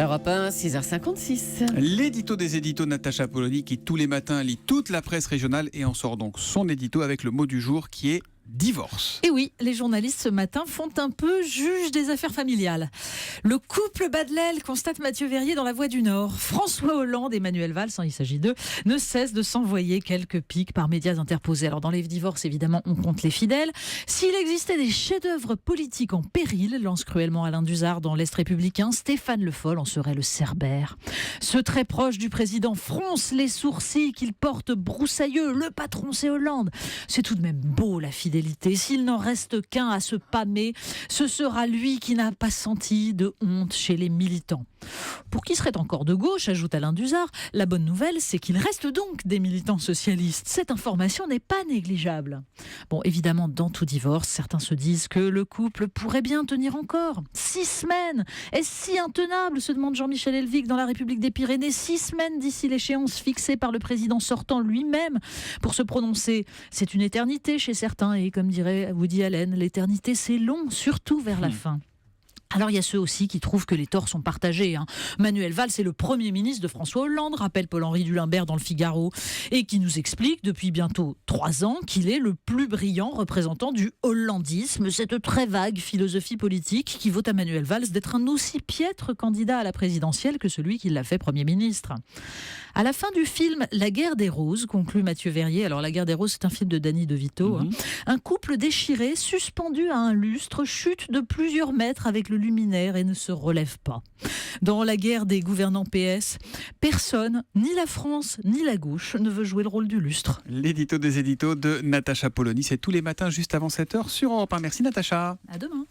Europe 1, 6h56. L'édito des éditos, Natacha Polony, qui tous les matins lit toute la presse régionale et en sort donc son édito avec le mot du jour qui est divorce. Et oui, les journalistes ce matin font un peu juge des affaires familiales. Le couple bat de l'aile, constate Mathieu Verrier dans La Voix du Nord. François Hollande et Manuel Valls, il s'agit d'eux, ne cessent de s'envoyer quelques piques par médias interposés. Alors dans les divorces, évidemment, on compte les fidèles. S'il existait des chefs-d'œuvre politiques en péril, lance cruellement Alain Duzard dans l'Est républicain, Stéphane Le Foll en serait le cerbère. Ceux très proches du président froncent les sourcils qu'il porte broussailleux. Le patron, c'est Hollande. C'est tout de même beau, la fidélité. S'il n'en reste qu'un à se pâmer, ce sera lui qui n'a pas senti de honte chez les militants. Pour qui serait encore de gauche, ajoute Alain Duzard, la bonne nouvelle, c'est qu'il reste donc des militants socialistes. Cette information n'est pas négligeable. Bon, évidemment, dans tout divorce, certains se disent que le couple pourrait bien tenir encore. 6 semaines! Est-ce si intenable, se demande Jean-Michel Helvig dans La République des Pyrénées. 6 semaines d'ici l'échéance fixée par le président sortant lui-même pour se prononcer. C'est une éternité chez certains et comme dirait Woody Allen, l'éternité c'est long, surtout vers la fin. Alors il y a ceux aussi qui trouvent que les torts sont partagés. Manuel Valls est le Premier ministre de François Hollande, rappelle Paul-Henri Dulimbert dans Le Figaro, et qui nous explique depuis bientôt 3 ans qu'il est le plus brillant représentant du hollandisme, cette très vague philosophie politique qui vaut à Manuel Valls d'être un aussi piètre candidat à la présidentielle que celui qui l'a fait Premier ministre. À la fin du film La Guerre des Roses, conclut Mathieu Verrier, alors La Guerre des Roses c'est un film de Danny DeVito, un couple déchiré, suspendu à un lustre, chute de plusieurs mètres avec le luminaire et ne se relève pas. Dans la guerre des gouvernants PS, personne, ni la France ni la gauche, ne veut jouer le rôle du lustre. L'édito des éditos de Natacha Polony, c'est tous les matins juste avant 7h sur Europe 1. Merci Natacha. À demain.